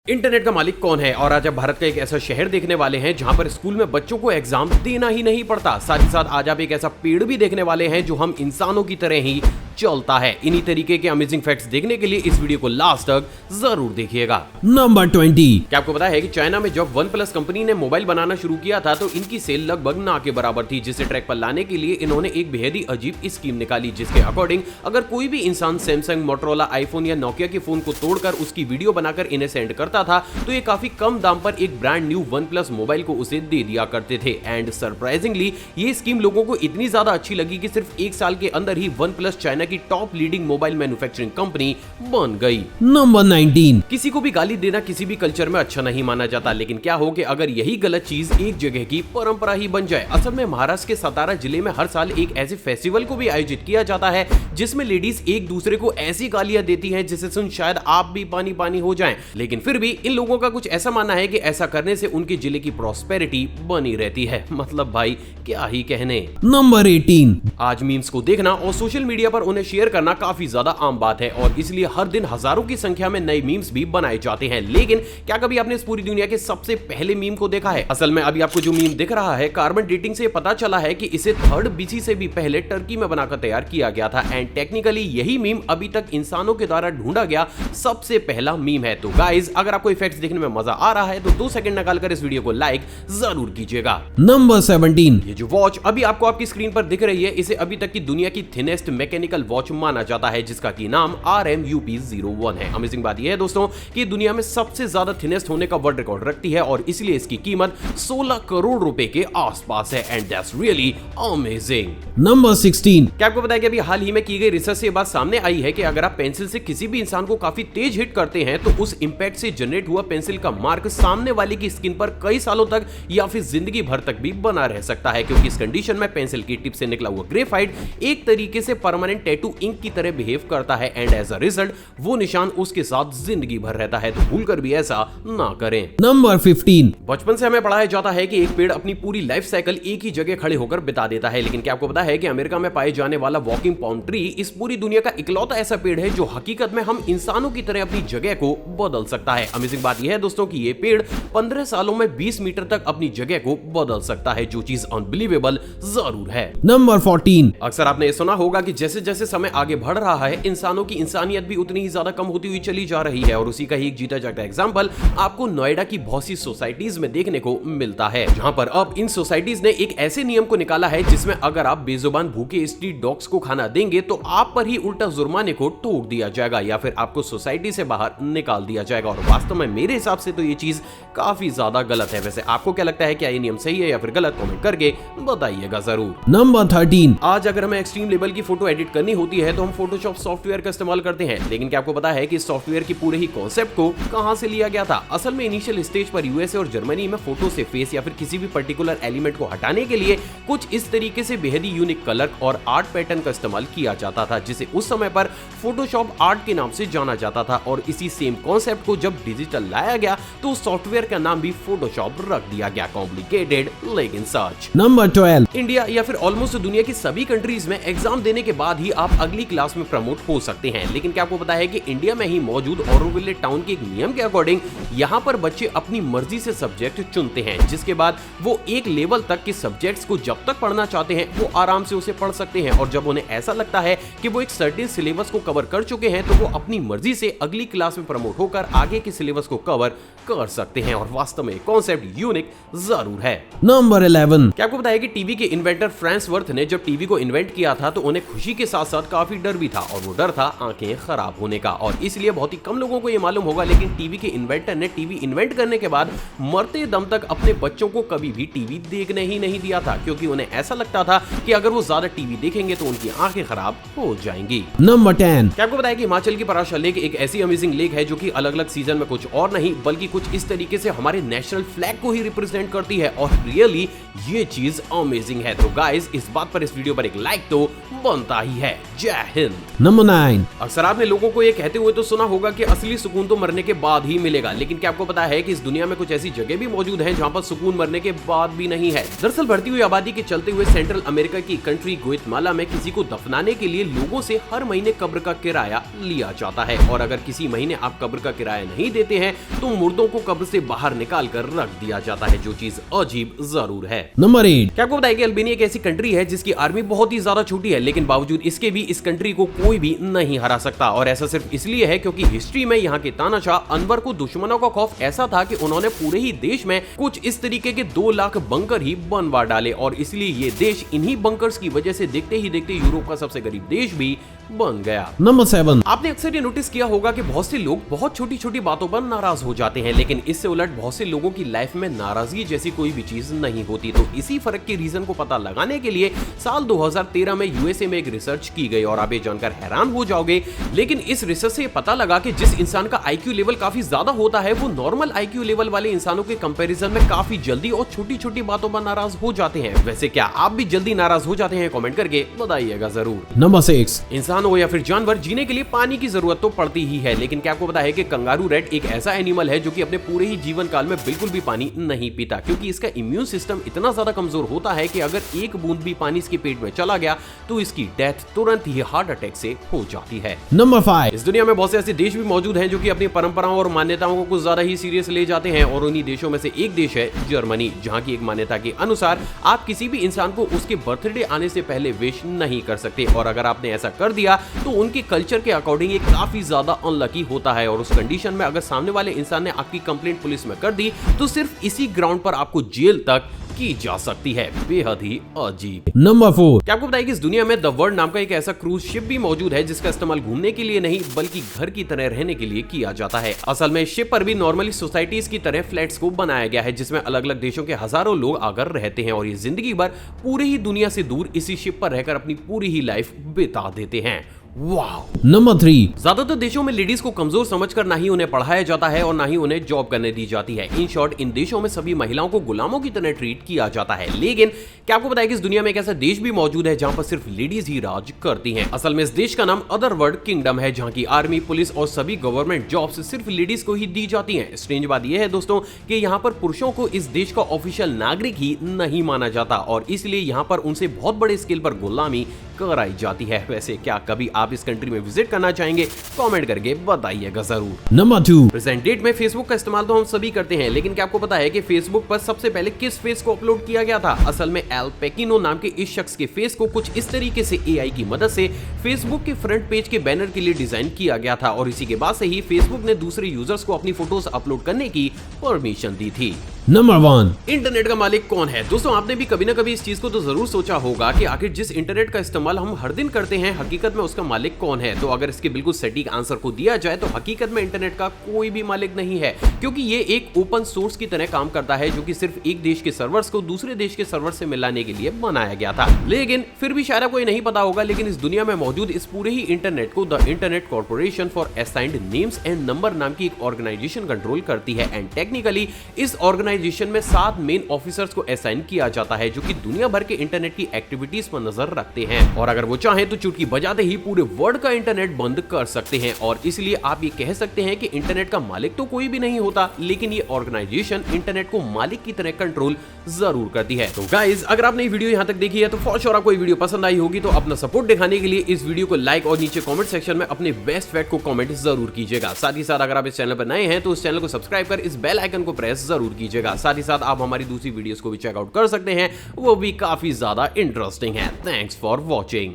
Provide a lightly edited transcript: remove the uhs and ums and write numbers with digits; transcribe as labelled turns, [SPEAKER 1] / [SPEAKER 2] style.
[SPEAKER 1] Internet का मालिक कौन है और आज आप भारत का एक ऐसा शहर देखने वाले हैं जहां पर स्कूल में बच्चों को एग्जाम देना ही नहीं पड़ता। साथ ही साथ आज आप एक ऐसा पेड़ भी देखने वाले हैं जो हम इंसानों की तरह ही चलता है। इन्हीं तरीके के अमेजिंग फैक्ट्स देखने के लिए इस वीडियो को लास्ट तक जरूर देखिएगा।
[SPEAKER 2] नंबर 20।
[SPEAKER 1] क्या आपको पता है कि चाइना में जब OnePlus कंपनी ने मोबाइल बनाना शुरू किया था तो इनकी सेल लगभग ना के बराबर थी, जिसे ट्रैक पर लाने के लिए इन्होंने एक बेहद ही अजीब स्कीम निकाली, जिसके अकॉर्डिंग अगर कोई भी इंसान सैमसंग, मोटोरोला, आईफोन या नोकिया के फोन को तोड़कर उसकी वीडियो बनाकर इन्हें सेंड करता था तो ये काफी कम दाम पर एक ब्रांड न्यू OnePlus मोबाइल को उसे दे दिया करते थे। एंड सरप्राइजिंगली ये स्कीम लोगों को इतनी ज्यादा अच्छी लगी कि सिर्फ एक साल के अंदर ही OnePlus चाइना की top leading mobile manufacturing company बन गई।
[SPEAKER 2] नंबर 19।
[SPEAKER 1] किसी को भी गाली देना किसी भी कल्चर में अच्छा नहीं माना जाता, लेकिन क्या हो कि अगर यही गलत चीज एक जगह की परंपरा ही बन जाए। असल में महाराष्ट्र के सतारा जिले में हर साल एक ऐसे फेस्टिवल को भी आयोजित किया जाता है जिसमें लेडीज एक दूसरे को ऐसी गालियां देती हैं जिसे सुन शायद आप भी पानी पानी हो जाएं, लेकिन फिर भी इन लोगों का कुछ ऐसा मानना है कि ऐसा करने से उनके जिले की प्रॉस्पेरिटी बनी रहती है। मतलब भाई क्या ही कहने।
[SPEAKER 2] नंबर 18।
[SPEAKER 1] आज मीम्स को देखना और सोशल मीडिया पर उन्हें शेयर करना काफी ज्यादा आम बात है और इसलिए हर दिन हजारों की संख्या में नए मीम्स भी बनाए जाते हैं। लेकिन क्या कभी आपने इस पूरी दुनिया के सबसे पहले मीम को देखा है? असल में अभी आपको जो मीम दिख रहा है, कार्बन डेटिंग से पता चला है कि इसे 3rd BC से भी पहले टर्की में बनाकर तैयार किया गया था। एंड टेक्निकली यही मीम अभी तक इंसानों के द्वारा ढूंढा गया सबसे पहला मीम है। तो गाइस, अगर आपको इफेक्ट्स देखने में मजा आ रहा है तो 2 सेकंड निकालकर इस वीडियो को लाइक जरूर कीजिएगा।
[SPEAKER 2] नंबर 17।
[SPEAKER 1] ये जो वॉच अभी आपको आपकी स्क्रीन पर दिख रही है, इसे अभी तक की दुनिया की थिनेस्ट मैकेनिकल वॉच माना जाता है, जिसका की नाम RMUP01 है। अमेजिंग बात यह है दोस्तों कि दुनिया में सबसे ज्यादा थिनेस्ट होने का वर्ल्ड रिकॉर्ड रखती है और इसलिए इसकी कीमत 16 करोड़ रुपए के आसपास है। And that's really amazing.
[SPEAKER 2] Number 16।
[SPEAKER 1] क्या आपको पता है कि अभी हाल ही में की गई रिसर्च से ये बात सामने आई है कि अगर आप पेंसिल से किसी भी इंसान को काफी तेज हिट करते हैं तो उस इंपैक्ट से जनरेट हुआ पेंसिल का मार्क सामने वाले की स्किन पर कई सालों तक या फिर जिंदगी भर तक भी बना रह सकता है, क्योंकि इस कंडीशन में पेंसिल की टिप से निकला हुआ ग्रेफाइट एक तरीके से परमानेंट टैटू इंक की तरह बिहेव करता है एंड एज अ रिजल्ट वो निशान उसके साथ जिंदगी भर रहता है। तो भूलकर भी ऐसा ना करें।
[SPEAKER 2] नंबर 15।
[SPEAKER 1] बचपन से हमें पढ़ाया जाता है कि एक पेड़ अपनी पूरी लाइफ साइकिल एक ही जगह खड़े होकर बिता देता है, लेकिन क्या आपको पता है कि अमेरिका में पाए जाने वाला वॉकिंग पाम ट्री इस पूरी दुनिया का इकलौता ऐसा पेड़ है जो हकीकत में हम इंसानों की तरह अपनी जगह को बदल सकता है। अमेजिंग बात यह है दोस्तों कि ये पेड़ 15 सालों में 20 मीटर तक अपनी जगह को बदल सकता है, जो चीज अनबिलीवेबल जरूर है।
[SPEAKER 2] नंबर 14।
[SPEAKER 1] अक्सर आपने ये सुना होगा कि जैसे जैसे समय आगे बढ़ रहा है इंसानों की इंसानियत भी उतनी ही ज्यादा कम होती हुई चली जा रही है और उसी का ही एक जीता जागता एग्जांपल आपको नोएडा की बहुत सी सोसाइटीज में देखने को मिलता है, जहां पर अब इन सोसाइटीज ने एक ऐसे नियम को निकाला है जिसमें अगर आप बेजुबान भूखे स्ट्रीट डॉग्स को खाना देंगे तो आप पर ही उल्टा जुर्माने को ठोक दिया जाएगा या फिर आपको सोसाइटी से बाहर निकाल दिया जाएगा। और वास्तव में मेरे हिसाब से तो ये चीज काफी ज्यादा गलत है। वैसे आपको क्या लगता है, क्या ये नियम सही है या फिर गलत? कमेंट करके बताइएगा जरूर।
[SPEAKER 2] नंबर 13।
[SPEAKER 1] आज अगर हमें एक्सट्रीम लेवल की फोटो एडिट करनी होती है तो हम फोटोशॉप सॉफ्टवेयर का इस्तेमाल करते हैं, लेकिन क्या आपको पता है कि इस सॉफ्टवेयर की पूरे ही कॉन्सेप्ट को कहां से लिया गया था? असल में इनिशियल स्टेज पर यूएसए और जर्मनी में फोटो से फेस या फिर किसी भी पर्टिकुलर एलिमेंट को हटाने के लिए कुछ इस तरीके से बेहद ही यूनिक कलर और आर्ट पैटर्न का इस्तेमाल किया जाता था, जिसे उस समय पर फोटोशॉप आर्ट के नाम से जाना जाता था। और इसी सेम कॉन्सेप्ट को जब डिजिटल लाया गया तो सॉफ्टवेयर का नाम भी फोटोशॉप रख दिया गया। कॉम्प्लिकेटेड लेकिन सच।
[SPEAKER 2] नंबर 12।
[SPEAKER 1] इंडिया या फिर ऑलमोस्ट दुनिया की सभी कंट्रीज में एग्जाम देने के बाद ही आप अगली क्लास में प्रमोट हो सकते हैं, लेकिन क्या आपको पता है कि इंडिया में ही मौजूद ऑरोविले टाउन के एक नियम के अकॉर्डिंग यहाँ पर बच्चे अपनी मर्जी से सब्जेक्ट चुनते हैं, जिसके बाद वो एक लेवल तक के सब्जेक्ट्स को जब तक पढ़ना चाहते हैं वो आराम से उसे पढ़ सकते हैं और जब उन्हें ऐसा लगता है कि वो एक सर्टेन सिलेबस को कवर कर चुके हैं तो वो अपनी मर्जी से अगली क्लास में प्रमोट होकर आगे के सिलेबस को कवर कर सकते हैं। और वास्तव में कॉन्सेप्ट यूनिक जरूर है।
[SPEAKER 2] नंबर 11।
[SPEAKER 1] क्या आपको पता है कि टीवी के इन्वेंटर फ्रांस वर्थ ने जब टीवी को इन्वेंट किया था तो उन्हें खुशी के साथ साथ काफी डर भी था और वो डर था आंखें खराब होने का। और इसलिए बहुत ही कम लोगों को ये मालूम होगा, लेकिन टीवी के इन्वेंटर ने टीवी इन्वेंट करने के बाद मरते दम तक अपने बच्चों को कभी भी टीवी देखने ही नहीं दिया था, क्योंकि उन्हें ऐसा लगता था कि अगर वो ज्यादा टीवी देखेंगे तो उनकी आंखें खराब हो जाएंगी।
[SPEAKER 2] नंबर 10।
[SPEAKER 1] क्या आपको पता है कि हिमाचल की पराशर लेक एक ऐसी अमेजिंग लेक है जो कि अलग अलग सीजन में कुछ और नहीं बल्कि कुछ इस तरीके से हमारे नेशनल फ्लैग को ही रिप्रेजेंट करती है और रियली ये चीज अमेजिंग है। तो गाइस, इस बात पर इस वीडियो पर एक लाइक तो बनता ही है। जय हिंद।
[SPEAKER 2] नंबर 9।
[SPEAKER 1] अक्सर आपने लोगों को ये कहते हुए तो सुना होगा कि असली सुकून तो मरने के बाद ही मिलेगा, लेकिन लेकिन क्या आपको पता है कि इस दुनिया में कुछ ऐसी जगह भी मौजूद हैं जहां पर सुकून मरने के बाद भी नहीं है। दरअसल बढ़ती हुई आबादी के चलते हुए सेंट्रल अमेरिका की कंट्री ग्वाटेमाला में किसी को दफनाने के लिए लोगों से हर महीने कब्र का किराया लिया जाता है, और अगर किसी महीने आप कब्र का किराया नहीं देते हैं तो मुर्दों को कब्र से बाहर निकाल कर रख दिया जाता है, जो चीज अजीब जरूर है।
[SPEAKER 2] नंबर 8।
[SPEAKER 1] क्या आपको बताया कि अल्बानिया एक ऐसी कंट्री है जिसकी आर्मी बहुत ही ज्यादा छोटी है, लेकिन बावजूद इसके भी इस कंट्री को कोई भी नहीं हरा सकता, और ऐसा सिर्फ इसलिए है क्योंकि हिस्ट्री में यहाँ के तानाशाह अनवर को दुश्मनों का खौफ ऐसा था कि उन्होंने पूरे ही देश में कुछ इस तरीके के 2 लाख बंकर ही बनवा डाले, और इसलिए ये देश इन्हीं बंकर्स की वजह से देखते ही देखते यूरोप का सबसे गरीब देश भी बन गया।
[SPEAKER 2] नंबर 7।
[SPEAKER 1] आपने अक्सर ये नोटिस किया होगा कि बहुत से लोग बहुत छोटी छोटी बातों पर नाराज हो जाते हैं, लेकिन इससे उलट बहुत से लोगों की लाइफ में नाराजगी जैसी कोई भी चीज नहीं होती। तो इसी फर्क के रीजन को पता लगाने के लिए साल 2013 में यूएसए में एक रिसर्च की गई, और आप ये जानकर हैरान हो जाओगे, लेकिन इस रिसर्च से पता लगा कि जिस इंसान का आईक्यू लेवल काफी ज्यादा होता है वो नॉर्मल आईक्यू लेवल वाले इंसानों के कंपैरिजन में काफी जल्दी और छोटी छोटी बातों पर नाराज हो जाते हैं। वैसे क्या आप भी जल्दी नाराज हो जाते हैं? कमेंट करके बताइएगा जरूर।
[SPEAKER 2] नंबर 6।
[SPEAKER 1] इंसान हो या फिर जानवर, जीने के लिए पानी की जरूरत तो पड़ती ही है, लेकिन क्या आपको पता है कि कंगारू रैट एक ऐसा एनिमल है जो कि अपने पूरे ही जीवन काल में बिल्कुल भी पानी नहीं पीता, क्योंकि इसका इम्यून सिस्टम इतना ज्यादा कमजोर होता है कि अगर एक बूंद भी पानी इसके पेट में चला गया तो इसकी डेथ तुरंत ही हार्ट अटैक से हो जाती है।
[SPEAKER 2] नंबर 5।
[SPEAKER 1] इस दुनिया में बहुत से ऐसे देश भी मौजूद हैं जो कि अपनी परंपराओं और मान्यताओं को कुछ ज्यादा ही सीरियस ले जाते हैं, और उन्हीं देशों में से एक देश है जर्मनी, जहां की एक मान्यता के अनुसार आप किसी भी इंसान को उसके बर्थडे आने से पहले विश नहीं कर सकते, और अगर आपने ऐसा कर दिया तो उनके कल्चर के अकॉर्डिंग ये काफी ज्यादा अनलकी होता है, और उस कंडीशन में अगर सामने वाले इंसान ने आपकी कंप्लेंट पुलिस में कर दी तो सिर्फ इसी ग्राउंड पर आपको जेल तक की जा सकती है। बेहद ही अजीब।
[SPEAKER 2] नंबर 4।
[SPEAKER 1] क्या आपको बताया कि इस दुनिया में द वर्ल्ड नाम का एक ऐसा क्रूज शिप भी मौजूद है जिसका इस्तेमाल घूमने के लिए नहीं बल्कि घर की तरह रहने के लिए किया जाता है। असल में शिप पर भी नॉर्मली सोसाइटीज की तरह फ्लैट्स को बनाया गया है जिसमें अलग अलग देशों के हजारों लोग आकर रहते हैं, और ये जिंदगी भर पूरे ही दुनिया से दूर इसी शिप पर रहकर अपनी पूरी ही लाइफ बिता देते हैं। वाह।
[SPEAKER 2] नंबर 3।
[SPEAKER 1] ज्यादातर देशों में लेडीज को कमजोर समझकर ना ही उन्हें पढ़ाया जाता है और ना ही उन्हें जॉब करने दी जाती है। इन शॉर्ट इन देशों में सभी महिलाओं को गुलामों की तरह ट्रीट किया जाता है। लेकिन क्या आपको पता है कि इस दुनिया में एक ऐसा देश भी मौजूद है जहां पर सिर्फ लेडीज ही राज करती हैं। असल में इस देश का नाम अदर वर्ल्ड किंगडम है, जहां की आर्मी, पुलिस और सभी गवर्नमेंट जॉब्स सिर्फ लेडीज को ही दी जाती हैं। स्ट्रेंज बात यह है दोस्तों कि यहाँ पर पुरुषों को इस देश का ऑफिशियल नागरिक ही नहीं माना जाता, और इसलिए यहाँ पर उनसे बहुत बड़े स्केल पर गुलामी कराई जाती है। वैसे क्या कभी आप इस कंट्री में विजिट करना चाहेंगे? कमेंट करके बताइएगा जरूर।
[SPEAKER 2] नंबर 2।
[SPEAKER 1] प्रेजेंट डेट में फेसबुक का इस्तेमाल तो हम सभी करते हैं, लेकिन क्या आपको पता है कि फेसबुक पर सबसे पहले किस फेस को अपलोड किया गया था? असल में एल पेकिनो नाम के इस शख्स के फेस को कुछ इस तरीके से एआई की मदद से फेसबुक के फ्रंट पेज के बैनर के लिए डिजाइन किया गया था, और इसी के बाद से ही फेसबुक ने दूसरे यूजर्स को अपनी फोटोज अपलोड करने की परमिशन दी थी।
[SPEAKER 2] नंबर 1।
[SPEAKER 1] इंटरनेट का मालिक कौन है? दोस्तों आपने भी कभी ना कभी इस चीज को तो जरूर सोचा होगा कि आखिर जिस इंटरनेट का इस्तेमाल हम हर दिन करते हैं हकीकत में उसका मालिक कौन है। तो अगर इसके बिल्कुल सटीक आंसर को दिया जाए तो हकीकत में इंटरनेट का कोई भी मालिक नहीं है, क्योंकि ये एक ओपन सोर्स की तरह काम करता है जो कि सिर्फ एक देश के सर्वर्स को दूसरे देश के सर्वर से मिलाने के लिए बनाया गया था। लेकिन फिर भी शायद कोई नहीं पता होगा, लेकिन इस दुनिया में मौजूद इस पूरे ही इंटरनेट को the internet corporation for assigned names and number नाम की एक ऑर्गेनाइजेशन कंट्रोल करती है, एंड टेक्निकली इस ऑर्गेनाइजेशन में 7 मेन ऑफिसर्स को असाइन किया जाता है जो कि दुनिया भर के इंटरनेट की एक्टिविटीज पर नजर रखते हैं, और अगर वो चाहे तो चुटकी बजाते ही पूरे वर्ल्ड का इंटरनेट बंद कर सकते हैं। और इसलिए आप ये कह सकते हैं कि इंटरनेट का मालिक तो कोई भी नहीं होता, लेकिन ये ऑर्गेनाइजेशन इंटरनेट को मालिक की तरह कंट्रोल जरूर करती है। तो गाइस अगर आपने ये वीडियो यहाँ तक देखी है तो फॉर श्योर आपको ये वीडियो पसंद आई होगी, तो अपना सपोर्ट दिखाने के लिए इस वीडियो को लाइक और नीचे कमेंट सेक्शन में अपने बेस्ट फैक्ट को कमेंट जरूर कीजिएगा। साथ ही साथ अगर आप इस चैनल पर नए हैं तो इस चैनल को सब्सक्राइब कर इस बेल आइकन को प्रेस जरूर कीजिएगा। साथ ही साथ आप हमारी दूसरी वीडियोस को भी चेकआउट कर सकते हैं, वो भी काफी ज्यादा इंटरेस्टिंग है। Thanks for watching.